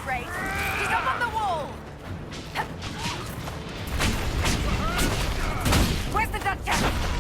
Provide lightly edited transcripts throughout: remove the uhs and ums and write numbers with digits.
afraid. He's up on the wall! Where's the Duchess?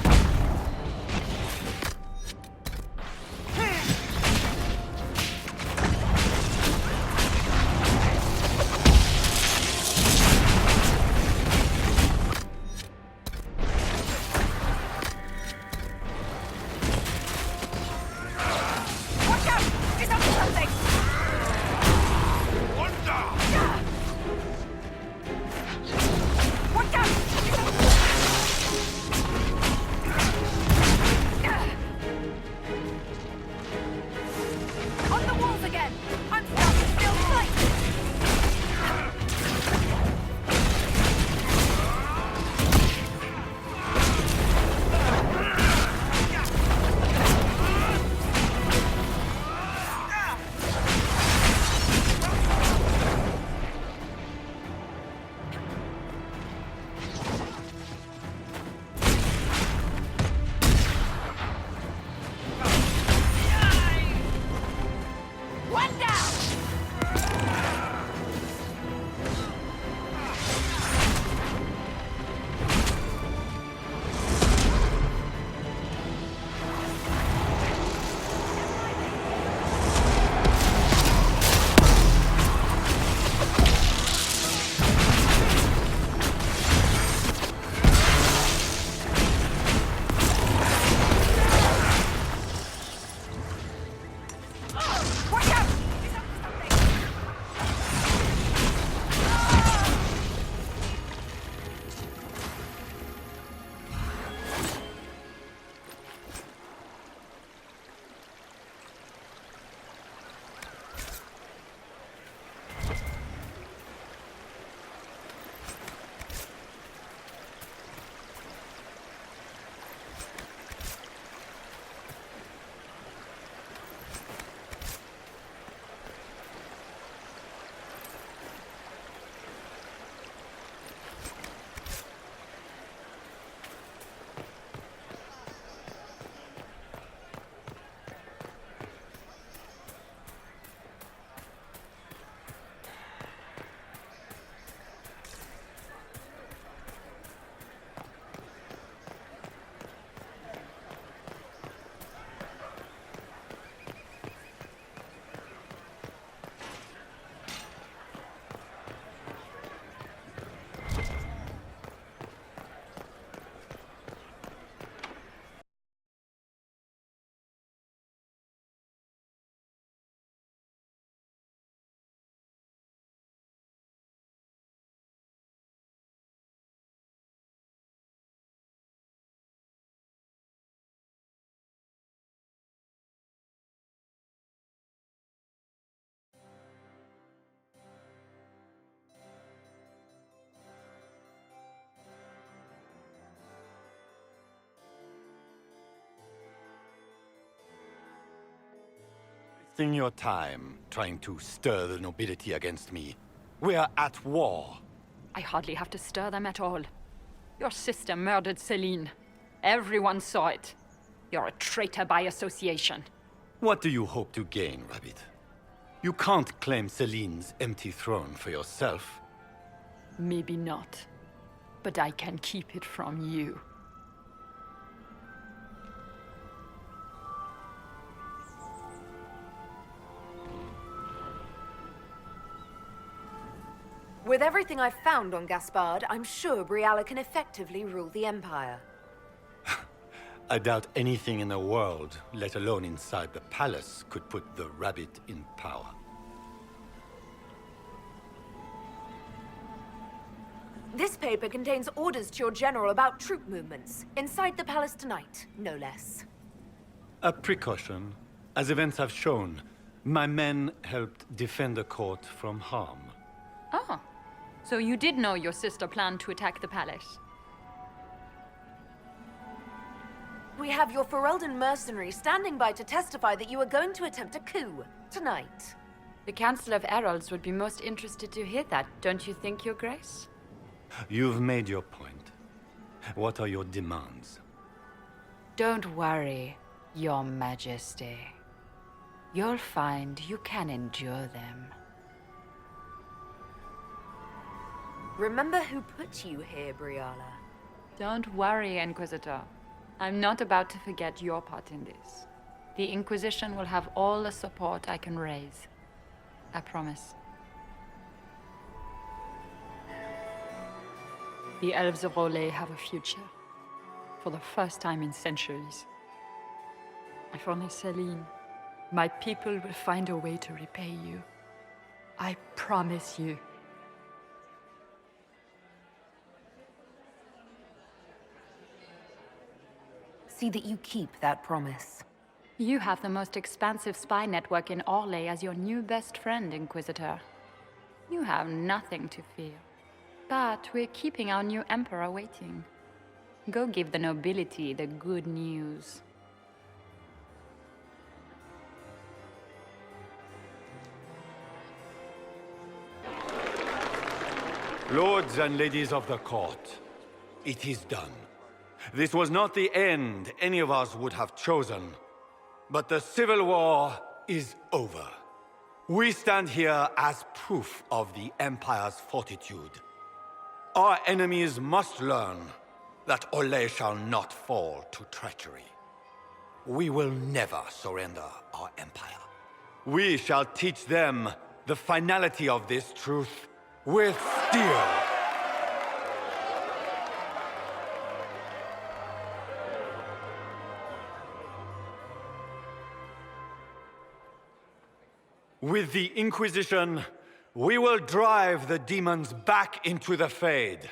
Wasting your time trying to stir the nobility against me. We are at war. I hardly have to stir them at all. Your sister murdered Celine. Everyone saw it. You're a traitor by association. What do you hope to gain, Rabbit? You can't claim Celine's empty throne for yourself. Maybe not. But I can keep it from you. With everything I've found on Gaspard, I'm sure Briala can effectively rule the Empire. I doubt anything in the world, let alone inside the palace, could put the Rabbit in power. This paper contains orders to your general about troop movements. Inside the palace tonight, no less. A precaution. As events have shown, my men helped defend the court from harm. Oh. So you did know your sister planned to attack the palace? We have your Ferelden mercenaries standing by to testify that you are going to attempt a coup tonight. The Council of Heralds would be most interested to hear that, don't you think, Your Grace? You've made your point. What are your demands? Don't worry, Your Majesty. You'll find you can endure them. Remember who put you here, Briala. Don't worry, Inquisitor. I'm not about to forget your part in this. The Inquisition will have all the support I can raise. I promise. The elves of Olay have a future. For the first time in centuries. And for my Celine, my people will find a way to repay you. I promise you. See that you keep that promise. You have the most expansive spy network in Orlais as your new best friend, Inquisitor. You have nothing to fear. But we're keeping our new Emperor waiting. Go give the nobility the good news. Lords and ladies of the court, it is done. This was not the end any of us would have chosen. But the civil war is over. We stand here as proof of the Empire's fortitude. Our enemies must learn that Olay shall not fall to treachery. We will never surrender our empire. We shall teach them the finality of this truth with steel. With the Inquisition, we will drive the demons back into the Fade.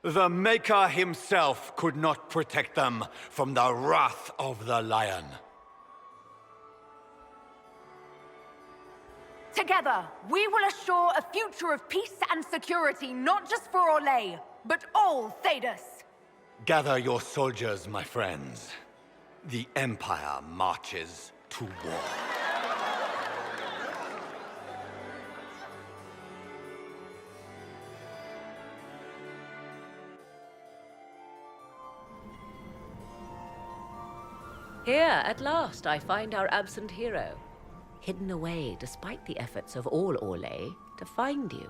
The Maker himself could not protect them from the wrath of the Lion. Together, we will assure a future of peace and security, not just for Orlais, but all Thedas. Gather your soldiers, my friends. The Empire marches to war. Here, at last, I find our absent hero. Hidden away, despite the efforts of all Orlais, to find you.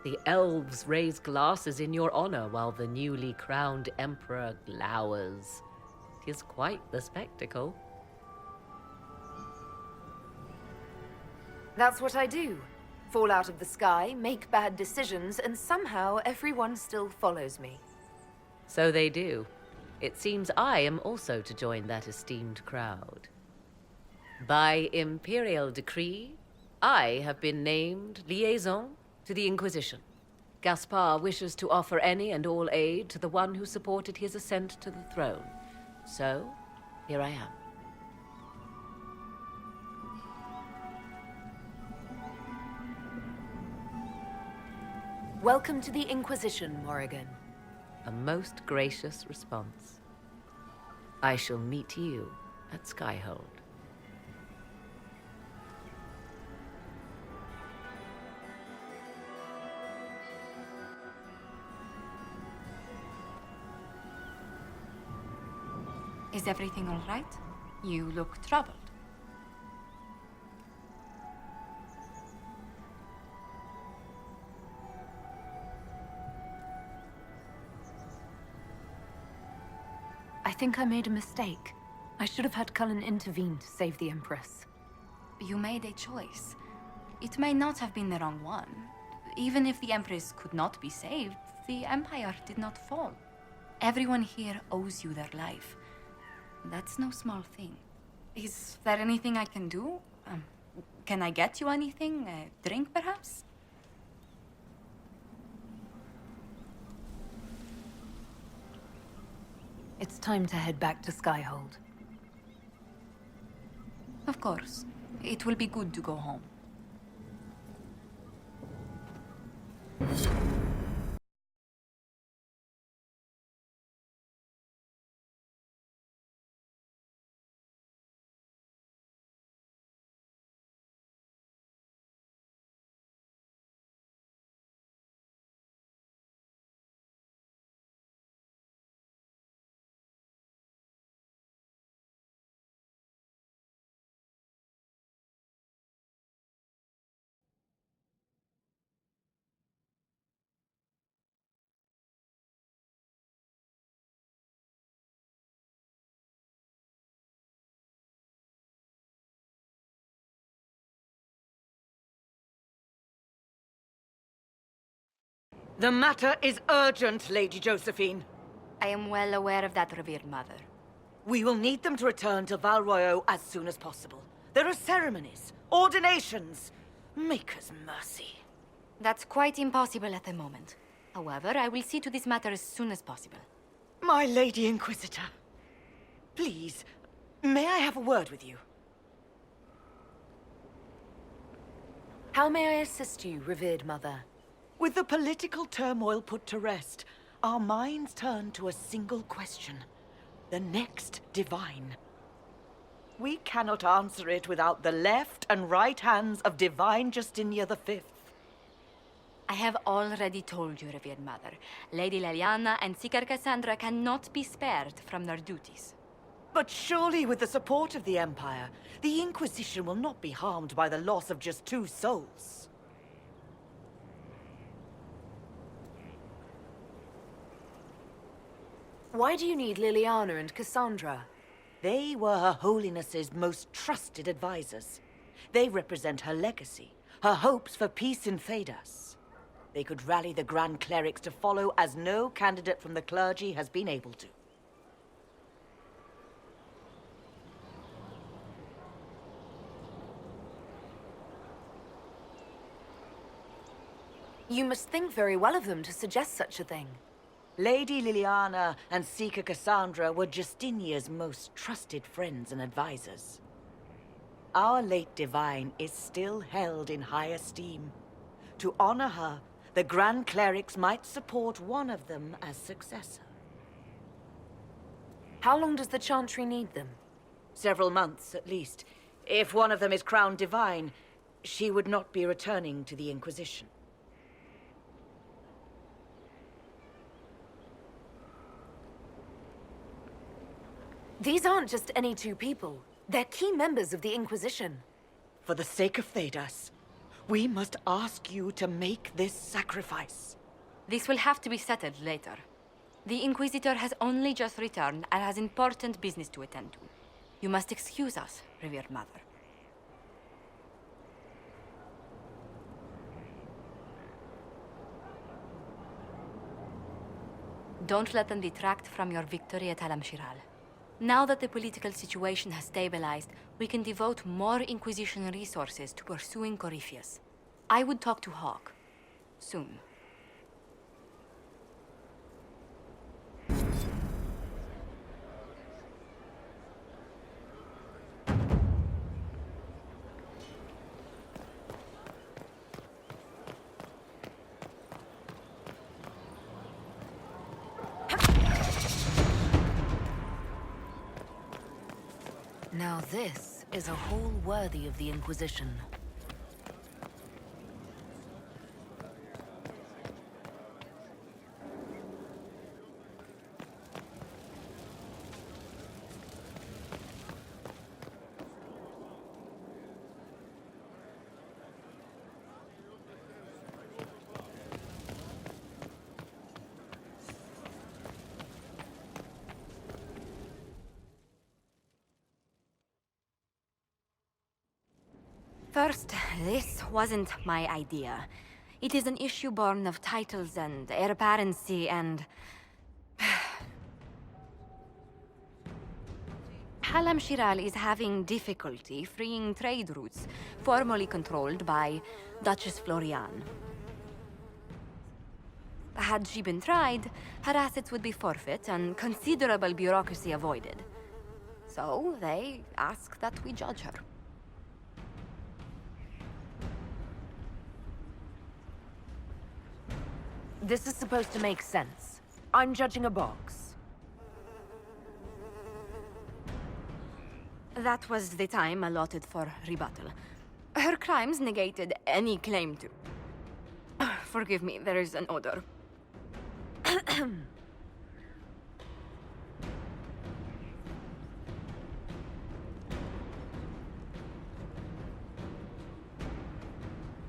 The elves raise glasses in your honor while the newly crowned emperor glowers. 'Tis quite the spectacle. That's what I do. Fall out of the sky, make bad decisions, and somehow everyone still follows me. So they do. It seems I am also to join that esteemed crowd. By imperial decree, I have been named liaison to the Inquisition. Gaspar wishes to offer any and all aid to the one who supported his ascent to the throne. So, here I am. Welcome to the Inquisition, Morrigan. A most gracious response. I shall meet you at Skyhold. Is everything all right? You look troubled. I think I made a mistake. I should have had Cullen intervene to save the Empress. You made a choice. It may not have been the wrong one. Even if the Empress could not be saved, the Empire did not fall. Everyone here owes you their life. That's no small thing. Is there anything I can do? Can I get you anything? A drink, perhaps? It's time to head back to Skyhold. Of course. It will be good to go home. The matter is urgent, Lady Josephine. I am well aware of that, revered mother. We will need them to return to Val Royeaux as soon as possible. There are ceremonies, ordinations. Maker's mercy. That's quite impossible at the moment. However, I will see to this matter as soon as possible. My Lady Inquisitor. Please, may I have a word with you? How may I assist you, revered mother? With the political turmoil put to rest, our minds turn to a single question. The next divine. We cannot answer it without the left and right hands of Divine Justinia V. I have already told you, revered mother. Lady Leliana and Seeker Cassandra cannot be spared from their duties. But surely with the support of the Empire, the Inquisition will not be harmed by the loss of just 2 souls. Why do you need Liliana and Cassandra? They were Her Holiness's most trusted advisors. They represent her legacy, her hopes for peace in Thedas. They could rally the Grand Clerics to follow as no candidate from the clergy has been able to. You must think very well of them to suggest such a thing. Lady Liliana and Seeker Cassandra were Justinia's most trusted friends and advisors. Our late divine is still held in high esteem. To honor her, the Grand Clerics might support one of them as successor. How long does the Chantry need them? Several months, at least. If one of them is crowned divine, she would not be returning to the Inquisition. These aren't just any 2 people. They're key members of the Inquisition. For the sake of Thedas, we must ask you to make this sacrifice. This will have to be settled later. The Inquisitor has only just returned and has important business to attend to. You must excuse us, revered mother. Don't let them detract from your victory at Alam-Shiral. Now that the political situation has stabilized, we can devote more Inquisition resources to pursuing Corypheus. I would talk to Hawk. Soon. Now this is a hall worthy of the Inquisition. First, this wasn't my idea. It is an issue born of titles and heir-apparency and... Alam-Shiral is having difficulty freeing trade routes formerly controlled by Duchess Florian. Had she been tried, her assets would be forfeit and considerable bureaucracy avoided. So they ask that we judge her. This is supposed to make sense. I'm judging a box. That was the time allotted for rebuttal. Her crimes negated any claim to... Forgive me, there is an odor.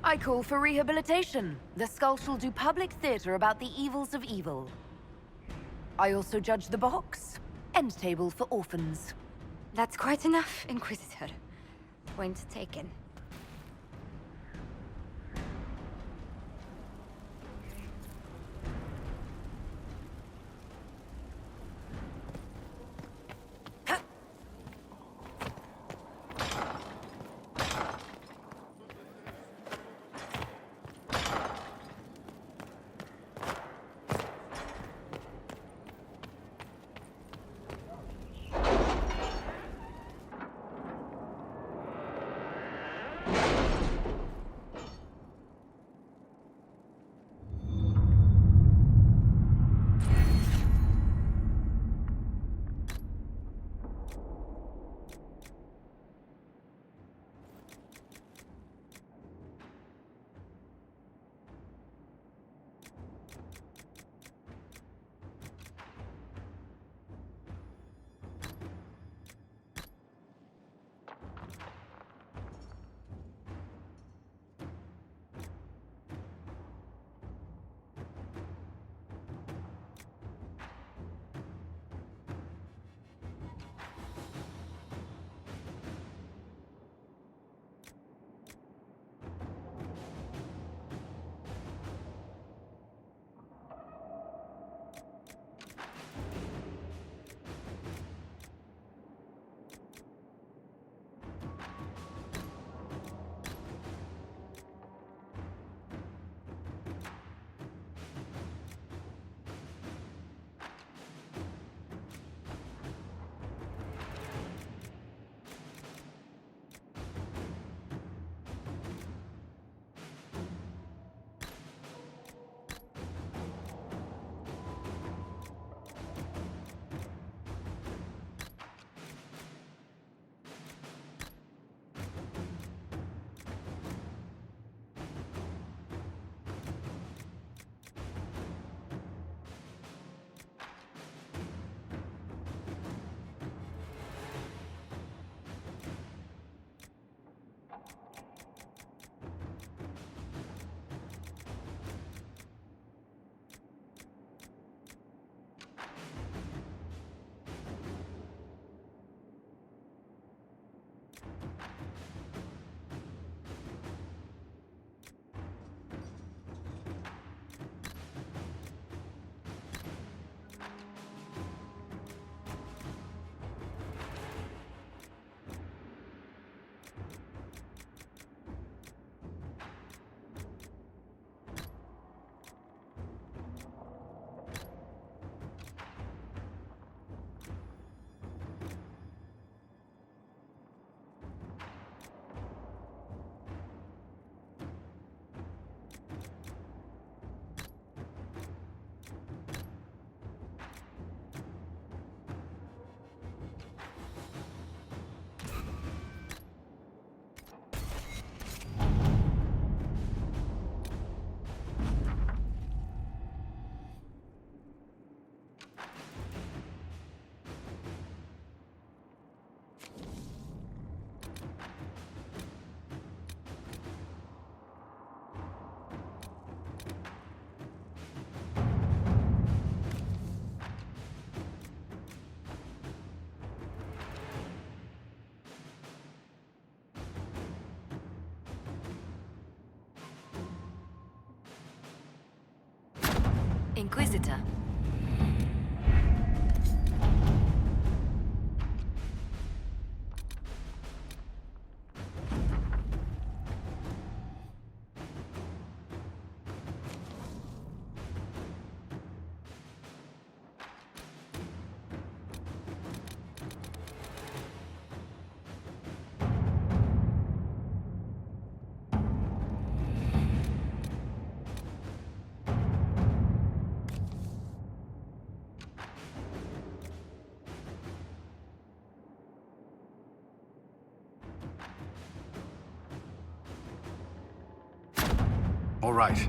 I call for rehabilitation. The skull shall do public theater about the evils of evil. I also judge the box. End table for orphans. That's quite enough, Inquisitor. Point taken. Inquisitor. All right.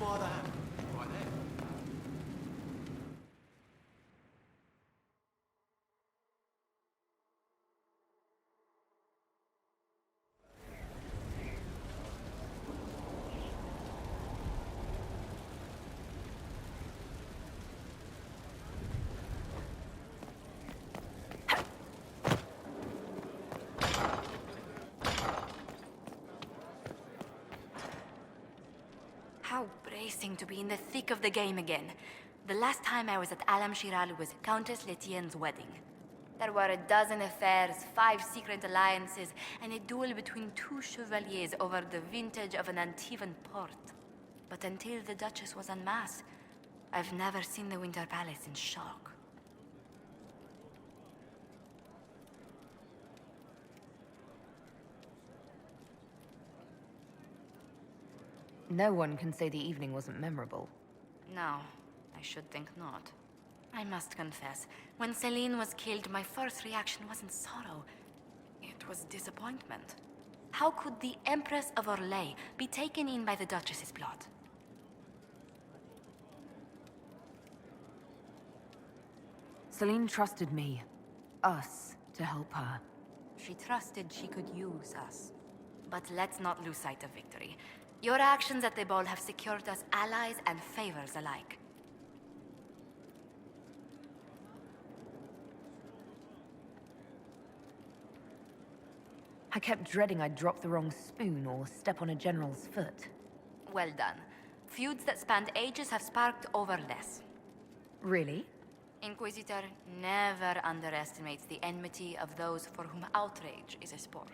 no other hand. Right there. How bracing to be in the thick of the game again. The last time I was at Alam Shiral was Countess Letienne's wedding. There were a dozen affairs, 5 secret alliances, and a duel between 2 chevaliers over the vintage of an Antivan port. But until the Duchess was unmasked, I've never seen the Winter Palace in shock. No one can say the evening wasn't memorable. No, I should think not. I must confess, when Celine was killed, my first reaction wasn't sorrow. It was disappointment. How could the Empress of Orlais be taken in by the Duchess's plot? Celine trusted me. Us, to help her. She trusted she could use us. But let's not lose sight of victory. Your actions at the ball have secured us allies and favors alike. I kept dreading I'd drop the wrong spoon or step on a general's foot. Well done. Feuds that spanned ages have sparked over less. Really? Inquisitor never underestimates the enmity of those for whom outrage is a sport.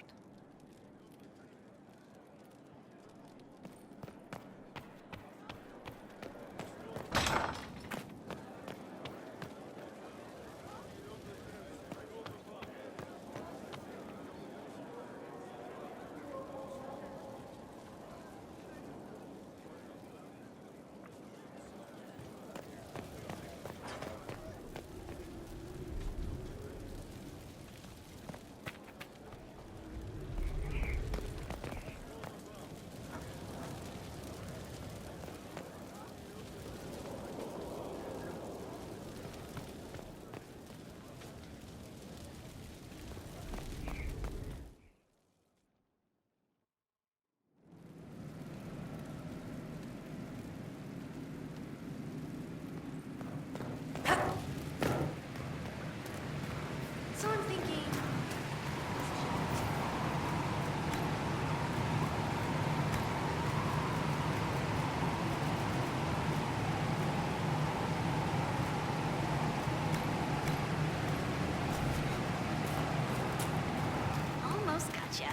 So I'm thinking... Almost gotcha.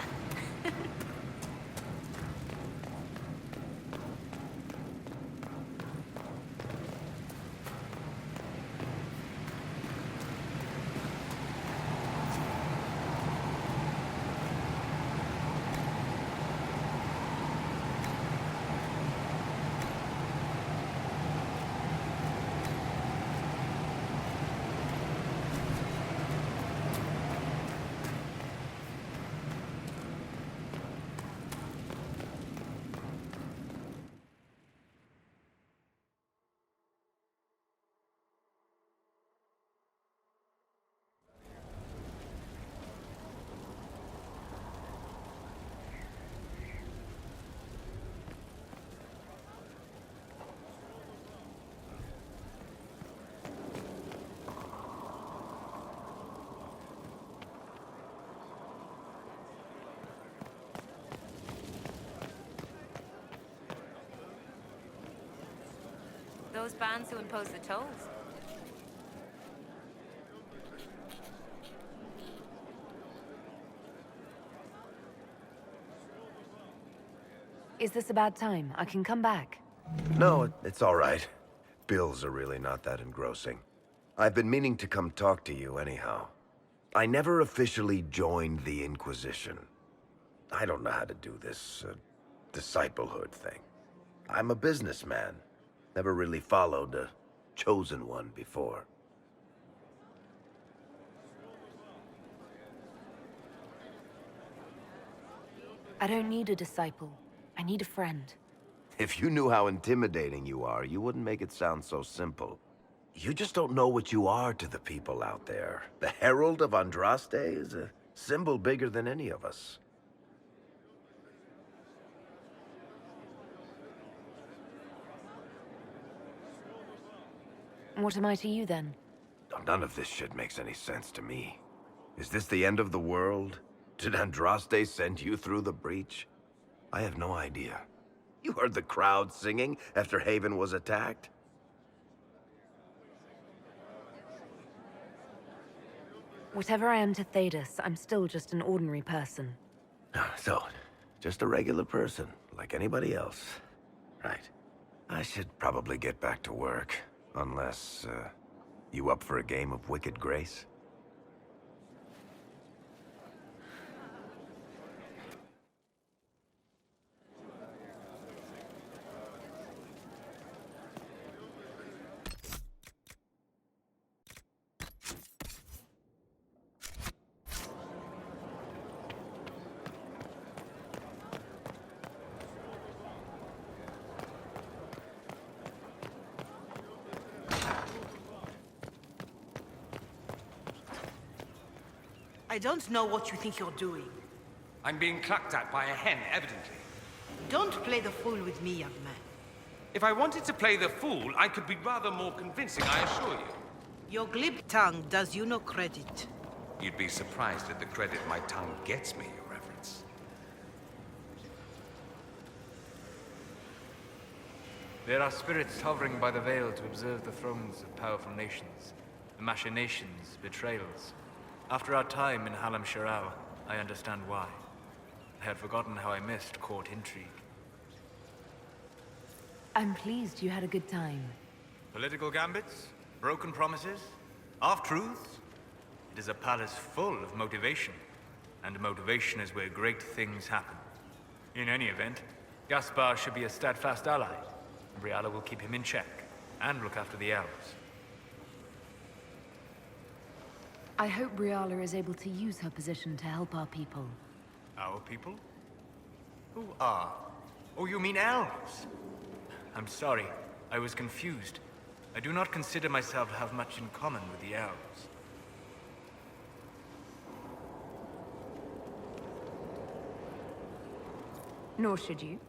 Those bands who impose the tolls. Is this a bad time? I can come back. No, it's all right. Bills are really not that engrossing. I've been meaning to come talk to you anyhow. I never officially joined the Inquisition. I don't know how to do this, disciplehood thing. I'm a businessman. Never really followed a chosen one before. I don't need a disciple. I need a friend. If you knew how intimidating you are, you wouldn't make it sound so simple. You just don't know what you are to the people out there. The Herald of Andraste is a symbol bigger than any of us. What am I to you, then? None of this shit makes any sense to me. Is this the end of the world? Did Andraste send you through the breach? I have no idea. You heard the crowd singing after Haven was attacked? Whatever I am to Thedas, I'm still just an ordinary person. So, just a regular person, like anybody else. Right. I should probably get back to work. Unless, you up for a game of Wicked Grace? I don't know what you think you're doing. I'm being clucked at by a hen, evidently. Don't play the fool with me, young man. If I wanted to play the fool, I could be rather more convincing, I assure you. Your glib tongue does you no credit. You'd be surprised at the credit my tongue gets me, Your Reverence. There are spirits hovering by the veil to observe the thrones of powerful nations, the machinations, betrayals. After our time in Halam Shirao, I understand why. I had forgotten how I missed court intrigue. I'm pleased you had a good time. Political gambits, broken promises, half-truths. It is a palace full of motivation, and motivation is where great things happen. In any event, Gaspar should be a steadfast ally. Briala will keep him in check, and look after the elves. I hope Briala is able to use her position to help our people. Our people? Who are? Oh, you mean elves? I'm sorry, I was confused. I do not consider myself to have much in common with the elves. Nor should you.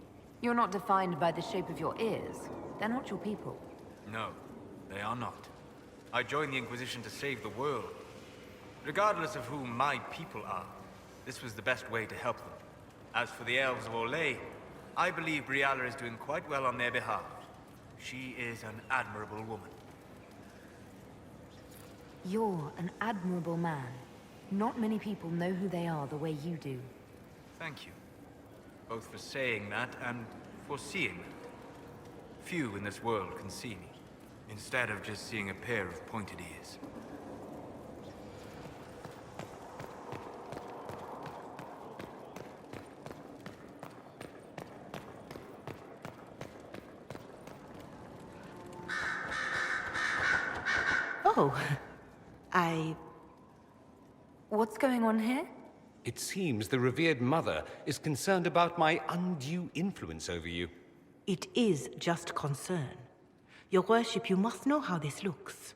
You're not defined by the shape of your ears. They're not your people. No, they are not. I joined the Inquisition to save the world. Regardless of who my people are, this was the best way to help them. As for the elves of Orlais, I believe Briala is doing quite well on their behalf. She is an admirable woman. You're an admirable man. Not many people know who they are the way you do. Thank you. Both for saying that and for seeing it. Few in this world can see me, instead of just seeing a pair of pointed ears. Oh, What's going on here? It seems the revered mother is concerned about my undue influence over you. It is just concern. Your worship, you must know how this looks.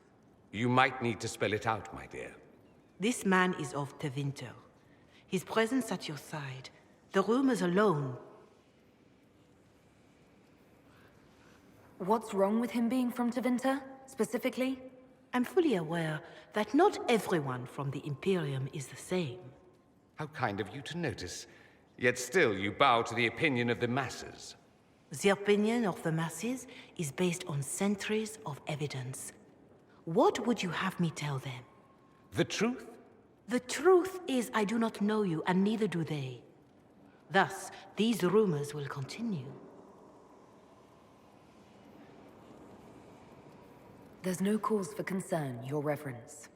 You might need to spell it out, my dear. This man is of Tevinter. His presence at your side, the rumors alone. What's wrong with him being from Tevinter, specifically? I'm fully aware that not everyone from the Imperium is the same. How kind of you to notice. Yet still you bow to the opinion of the masses. The opinion of the masses is based on centuries of evidence. What would you have me tell them? The truth? The truth is I do not know you, and neither do they. Thus, these rumors will continue. There's no cause for concern, Your Reverence.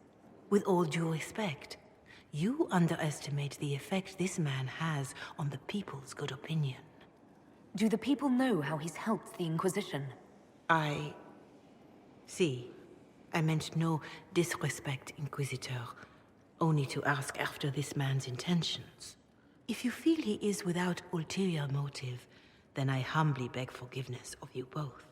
With all due respect, you underestimate the effect this man has on the people's good opinion. Do the people know how he's helped the Inquisition? I meant no disrespect, Inquisitor. Only to ask after this man's intentions. If you feel he is without ulterior motive, then I humbly beg forgiveness of you both.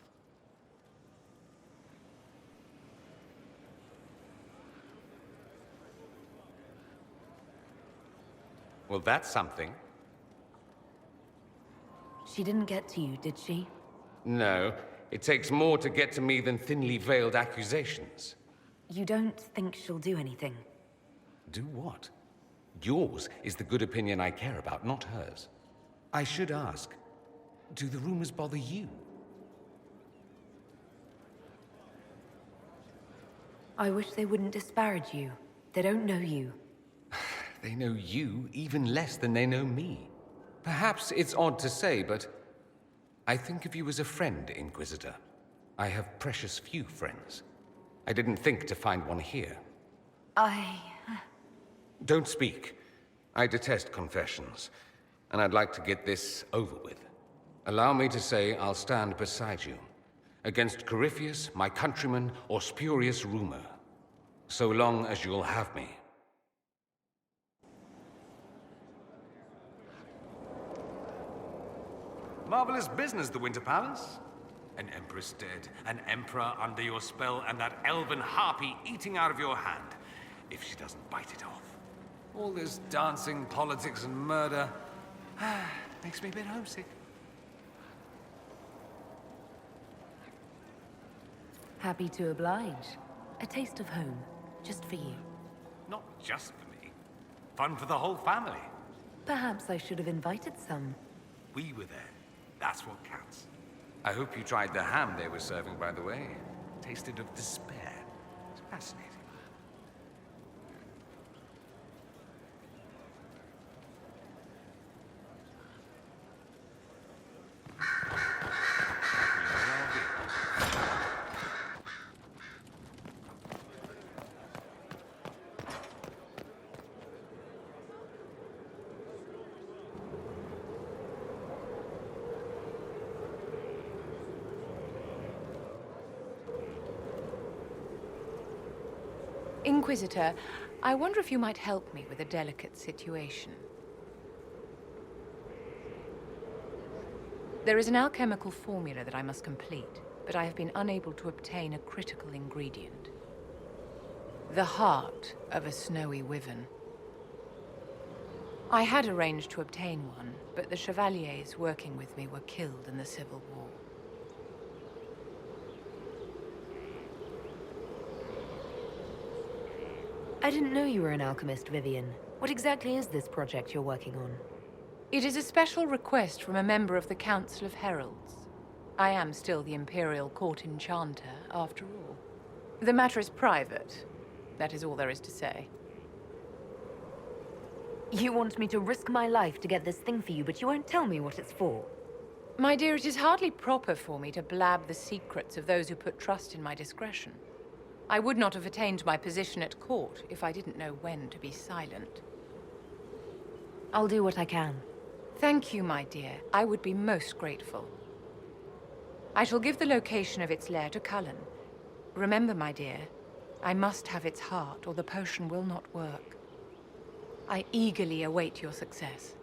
Well, that's something. She didn't get to you, did she? No, it takes more to get to me than thinly veiled accusations. You don't think she'll do anything? Do what? Yours is the good opinion I care about, not hers. I should ask, do the rumors bother you? I wish they wouldn't disparage you. They don't know you. They know you even less than they know me. Perhaps it's odd to say, but I think of you as a friend, Inquisitor. I have precious few friends. I didn't think to find one here. Don't speak. I detest confessions, and I'd like to get this over with. Allow me to say I'll stand beside you, against Corypheus, my countrymen, or spurious rumor, so long as you'll have me. Marvelous business, the Winter Palace. An empress dead, an emperor under your spell, and that elven harpy eating out of your hand, if she doesn't bite it off. All this dancing, politics, and murder makes me a bit homesick. Happy to oblige. A taste of home, just for you. Not just for me. Fun for the whole family. Perhaps I should have invited some. We were there. That's what counts. I hope you tried the ham they were serving, by the way. Tasted of despair. It's fascinating. Inquisitor, I wonder if you might help me with a delicate situation. There is an alchemical formula that I must complete, but I have been unable to obtain a critical ingredient. The heart of a snowy wyvern. I had arranged to obtain one, but the chevaliers working with me were killed in the Civil War. I didn't know you were an alchemist, Vivian. What exactly is this project you're working on? It is a special request from a member of the Council of Heralds. I am still the Imperial Court Enchanter, after all. The matter is private. That is all there is to say. You want me to risk my life to get this thing for you, but you won't tell me what it's for. My dear, it is hardly proper for me to blab the secrets of those who put trust in my discretion. I would not have attained my position at court if I didn't know when to be silent. I'll do what I can. Thank you, my dear. I would be most grateful. I shall give the location of its lair to Cullen. Remember, my dear, I must have its heart, or the potion will not work. I eagerly await your success.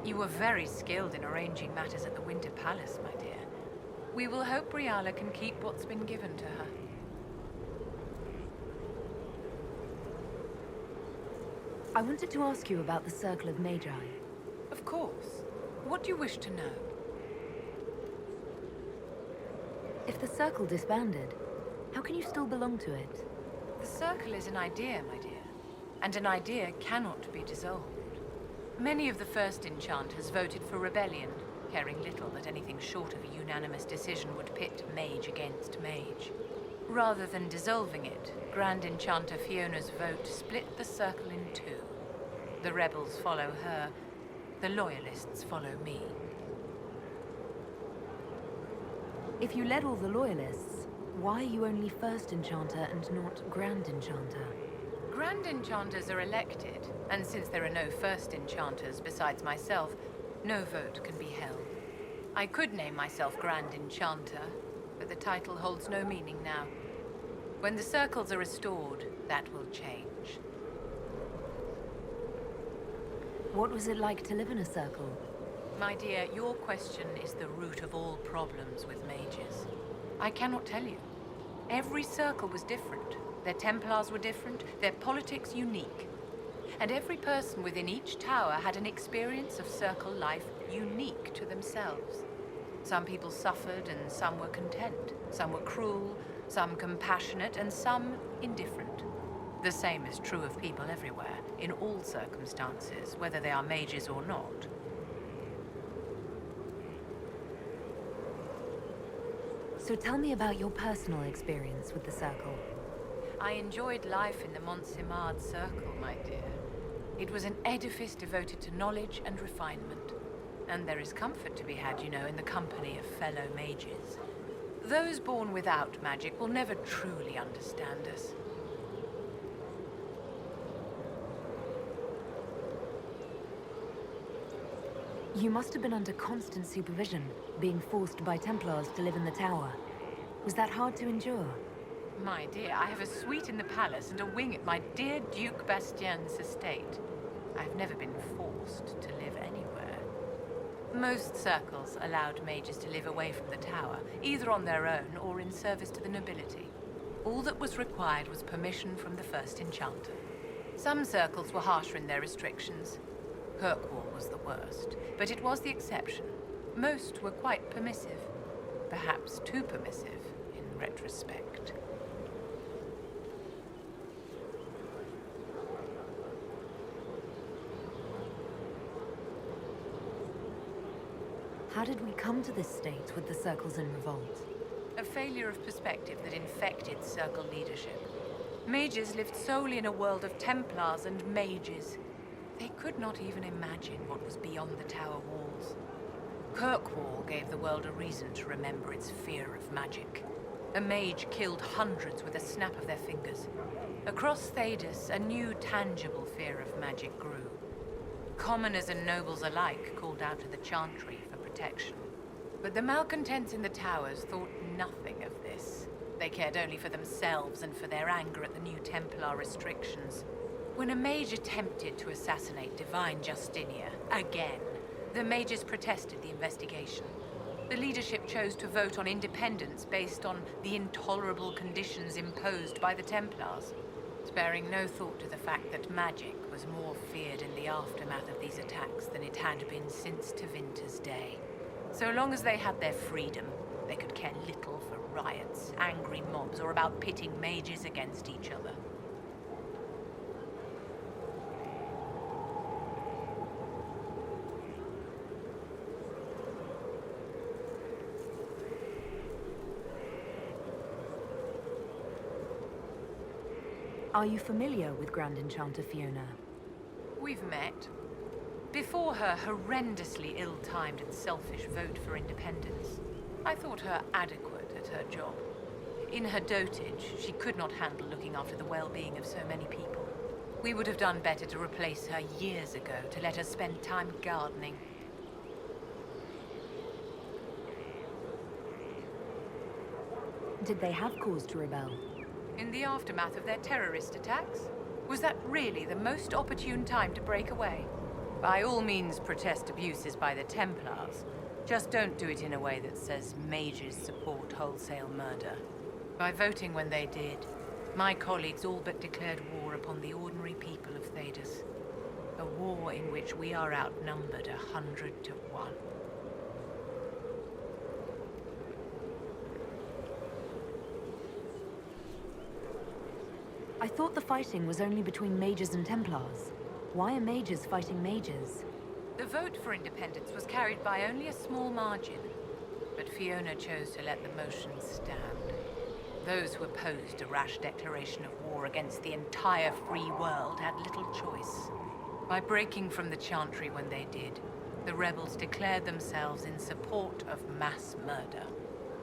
You were very skilled in arranging matters at the Winter Palace, my dear. We will hope Briala can keep what's been given to her. I wanted to ask you about the Circle of Magi. Of course. What do you wish to know? If the Circle disbanded, how can you still belong to it? The Circle is an idea, my dear. And an idea cannot be dissolved. Many of the first enchanters voted for rebellion, caring little that anything short of a unanimous decision would pit mage against mage. Rather than dissolving it, Grand Enchanter Fiona's vote split the Circle in two. The rebels follow her, the loyalists follow me. If you led all the loyalists, why are you only First Enchanter and not Grand Enchanter? Grand Enchanters are elected, and since there are no First Enchanters besides myself, no vote can be held. I could name myself Grand Enchanter, but the title holds no meaning now. When the circles are restored, that will change. What was it like to live in a circle? My dear, your question is the root of all problems with mages. I cannot tell you. Every circle was different. Their Templars were different, their politics unique. And every person within each tower had an experience of circle life unique to themselves. Some people suffered and some were content. Some were cruel, some compassionate, and some indifferent. The same is true of people everywhere, in all circumstances, whether they are mages or not. So tell me about your personal experience with the Circle. I enjoyed life in the Montsimard Circle, my dear. It was an edifice devoted to knowledge and refinement. And there is comfort to be had, you know, in the company of fellow mages. Those born without magic will never truly understand us. You must have been under constant supervision, being forced by Templars to live in the tower. Was that hard to endure? My dear, I have a suite in the palace and a wing at my dear Duke Bastien's estate. I've never been forced to live anywhere. Most circles allowed mages to live away from the tower, either on their own or in service to the nobility. All that was required was permission from the first enchanter. Some circles were harsher in their restrictions. Kirkwall was the worst, but it was the exception. Most were quite permissive. Perhaps too permissive, in retrospect. How did we come to this state with the circles in revolt? A failure of perspective that infected circle leadership. Mages lived solely in a world of Templars and mages. They could not even imagine what was beyond the tower walls. Kirkwall gave the world a reason to remember its fear of magic. A mage killed hundreds with a snap of their fingers. Across Thedas, a new tangible fear of magic grew. Commoners and nobles alike called out to the Chantry for protection. But the malcontents in the towers thought nothing of this. They cared only for themselves and for their anger at the new Templar restrictions. When a mage attempted to assassinate Divine Justinia, again, the mages protested the investigation. The leadership chose to vote on independence based on the intolerable conditions imposed by the Templars, sparing no thought to the fact that magic was more feared in the aftermath of these attacks than it had been since Tevinter's day. So long as they had their freedom, they could care little for riots, angry mobs, or about pitting mages against each other. Are you familiar with Grand Enchanter Fiona? We've met. Before her horrendously ill-timed and selfish vote for independence, I thought her adequate at her job. In her dotage, she could not handle looking after the well-being of so many people. We would have done better to replace her years ago, to let her spend time gardening. Did they have cause to rebel? In the aftermath of their terrorist attacks? Was that really the most opportune time to break away? By all means, protest abuses by the Templars. Just don't do it in a way that says mages support wholesale murder. By voting when they did, my colleagues all but declared war upon the ordinary people of Thedas. A war in which we are outnumbered 100 to 1. I thought the fighting was only between mages and Templars. Why are mages fighting mages? The vote for independence was carried by only a small margin, but Fiona chose to let the motion stand. Those who opposed a rash declaration of war against the entire free world had little choice. By breaking from the Chantry when they did, the rebels declared themselves in support of mass murder.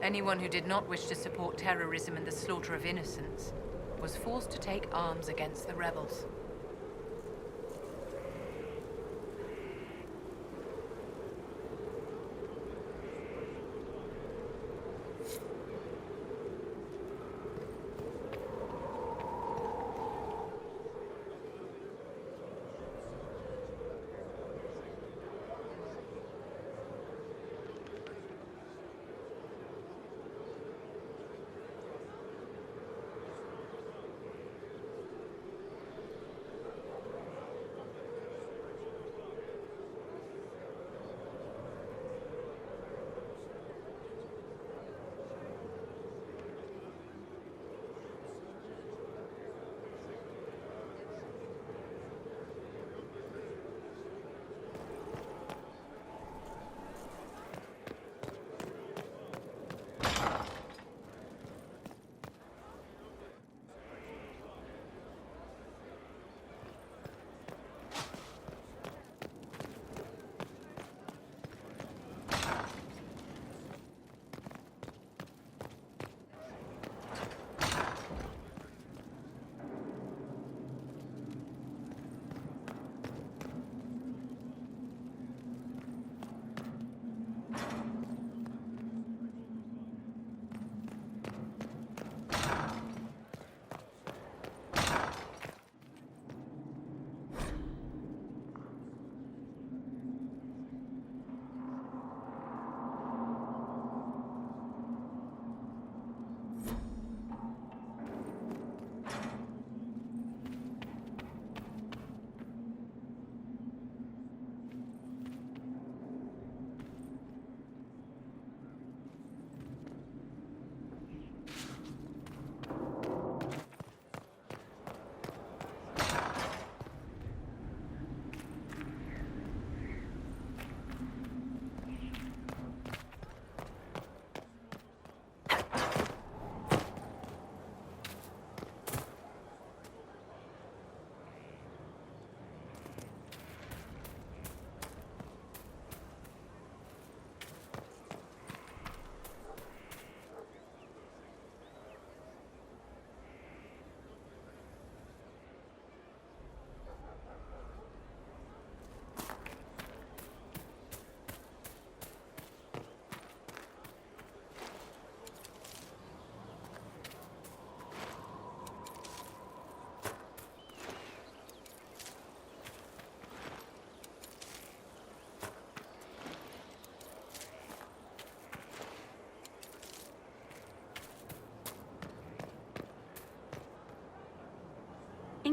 Anyone who did not wish to support terrorism and the slaughter of innocents was forced to take arms against the rebels.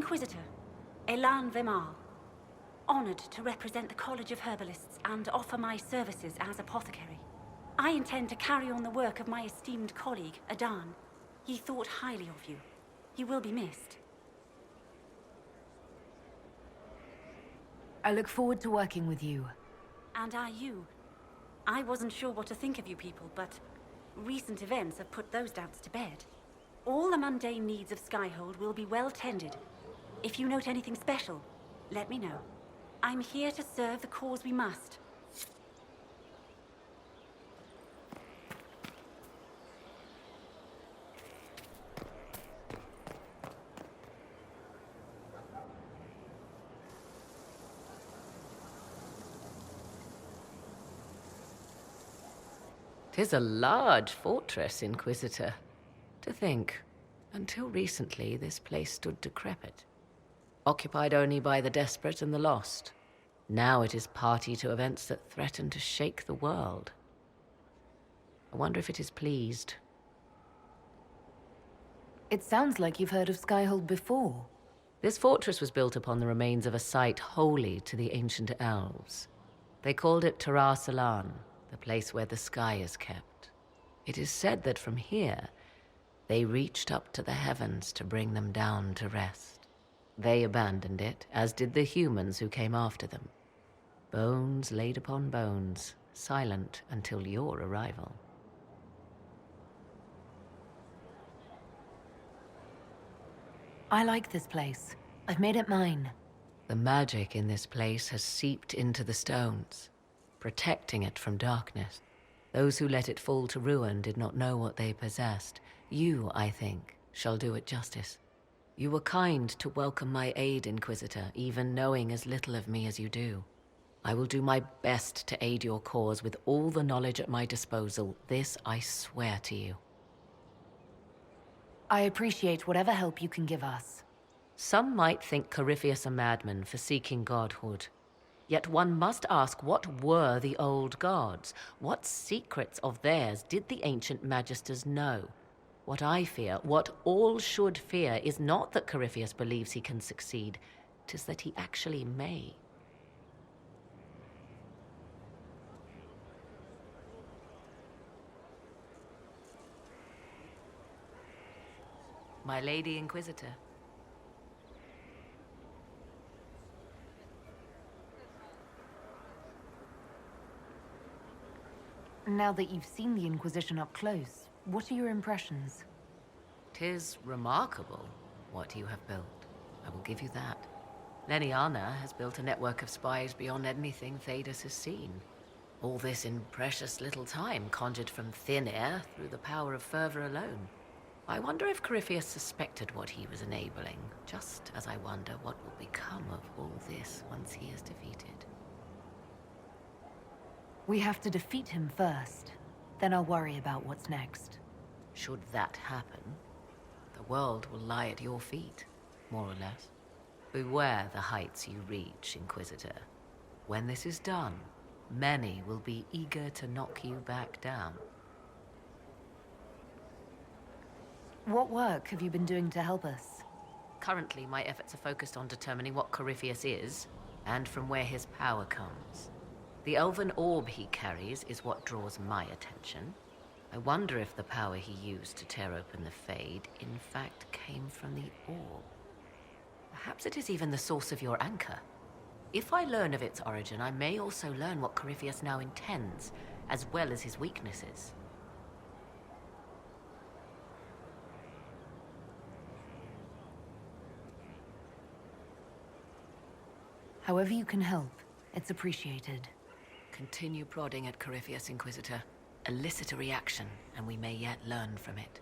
Inquisitor, Elan Vemar. Honored to represent the College of Herbalists and offer my services as apothecary. I intend to carry on the work of my esteemed colleague, Adan. He thought highly of you. You will be missed. I look forward to working with you. And I you. I wasn't sure what to think of you people, but recent events have put those doubts to bed. All the mundane needs of Skyhold will be well tended. If you note anything special, let me know. I'm here to serve the cause we must. 'Tis a large fortress, Inquisitor. To think, until recently this place stood decrepit, occupied only by the desperate and the lost. Now it is party to events that threaten to shake the world. I wonder if it is pleased. It sounds like you've heard of Skyhold before. This fortress was built upon the remains of a site holy to the ancient elves. They called it Tarar Salan, the place where the sky is kept. It is said that from here, they reached up to the heavens to bring them down to rest. They abandoned it, as did the humans who came after them. Bones laid upon bones, silent until your arrival. I like this place. I've made it mine. The magic in this place has seeped into the stones, protecting it from darkness. Those who let it fall to ruin did not know what they possessed. You, I think, shall do it justice. You were kind to welcome my aid, Inquisitor, even knowing as little of me as you do. I will do my best to aid your cause with all the knowledge at my disposal. This I swear to you. I appreciate whatever help you can give us. Some might think Corypheus a madman for seeking godhood. Yet one must ask, what were the old gods? What secrets of theirs did the ancient magisters know? What I fear, what all should fear, is not that Corypheus believes he can succeed. 'Tis that he actually may. My Lady Inquisitor. Now that you've seen the Inquisition up close, what are your impressions? 'Tis remarkable what you have built. I will give you that. Leliana has built a network of spies beyond anything Thedas has seen. All this in precious little time, conjured from thin air through the power of fervor alone. I wonder if Corypheus suspected what he was enabling, just as I wonder what will become of all this once he is defeated. We have to defeat him first. Then I'll worry about what's next. Should that happen, the world will lie at your feet, more or less. Beware the heights you reach, Inquisitor. When this is done, many will be eager to knock you back down. What work have you been doing to help us? Currently, my efforts are focused on determining what Corypheus is, and from where his power comes. The elven orb he carries is what draws my attention. I wonder if the power he used to tear open the Fade, in fact, came from the orb. Perhaps it is even the source of your anchor. If I learn of its origin, I may also learn what Corypheus now intends, as well as his weaknesses. However you can help, it's appreciated. Continue prodding at Corypheus, Inquisitor. Elicit a reaction, and we may yet learn from it.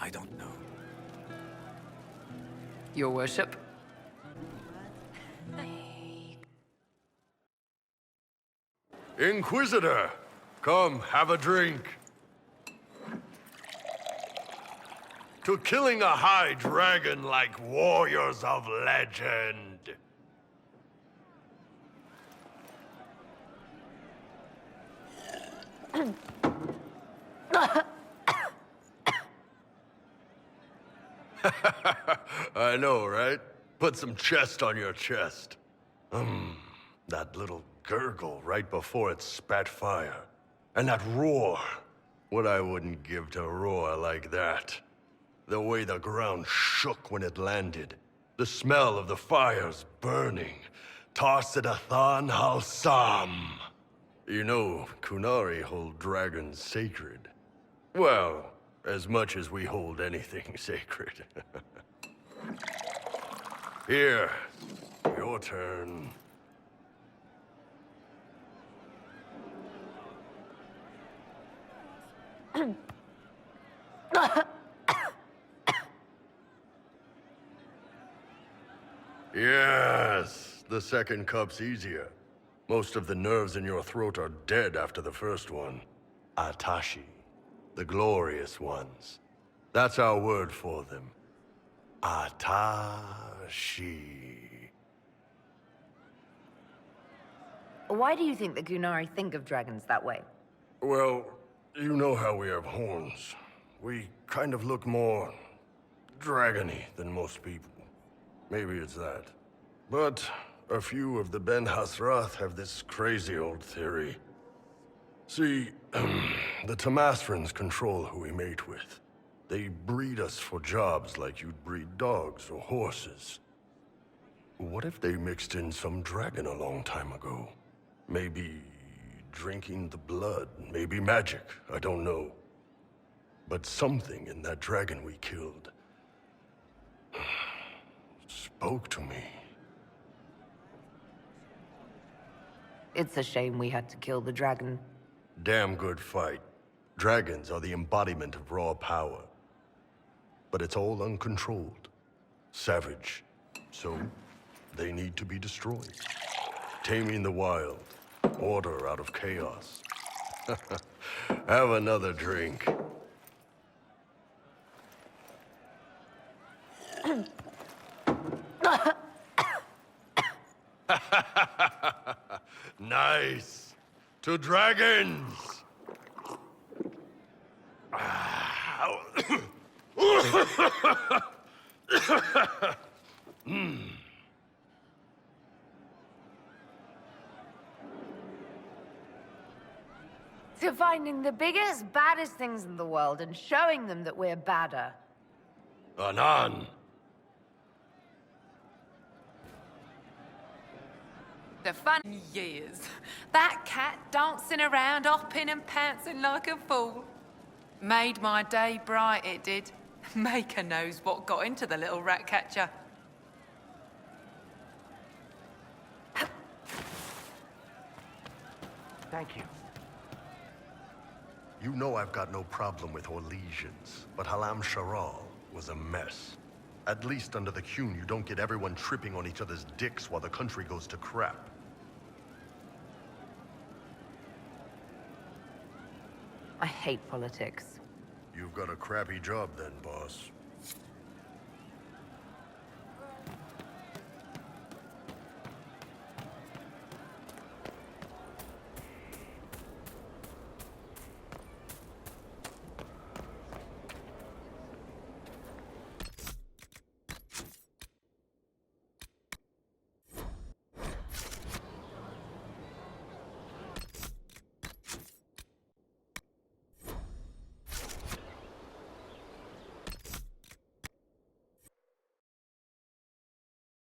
I don't know. Your worship. Inquisitor, come, have a drink. To killing a high dragon like warriors of legend. I know, right? Put some chest on your chest. That little gurgle right before it spat fire. And that roar. What I wouldn't give to roar like that. The way the ground shook when it landed. The smell of the fires burning. Tarsidathan Halsam. You know, Kunari hold dragons sacred. Well, as much as we hold anything sacred. Here, your turn. Yes, the second cup's easier. Most of the nerves in your throat are dead after the first one. Atashi, the glorious ones. That's our word for them. Atashi. Why do you think the Gunari think of dragons that way? Well, you know how we have horns. We kind of look more dragony than most people. Maybe it's that. But a few of the Ben Hasrath have this crazy old theory. See, the Tamasrans control who we mate with. They breed us for jobs like you'd breed dogs or horses. What if they mixed in some dragon a long time ago? Maybe drinking the blood, maybe magic, I don't know. But something in that dragon we killed spoke to me. It's a shame we had to kill the dragon. Damn good fight. Dragons are the embodiment of raw power. But it's all uncontrolled. Savage. So, they need to be destroyed. Taming the wild. Order out of chaos. Have another drink. Nice. To dragons! To finding the biggest, baddest things in the world and showing them that we're badder. Anan! The fun years. That cat dancing around, hopping and pouncing like a fool. Made my day bright, it did. Maker knows what got into the little rat catcher. Thank you. You know I've got no problem with Orlesians, but Halam Sharal was a mess. At least under the Qun, you don't get everyone tripping on each other's dicks while the country goes to crap. I hate politics. You've got a crappy job then, boss.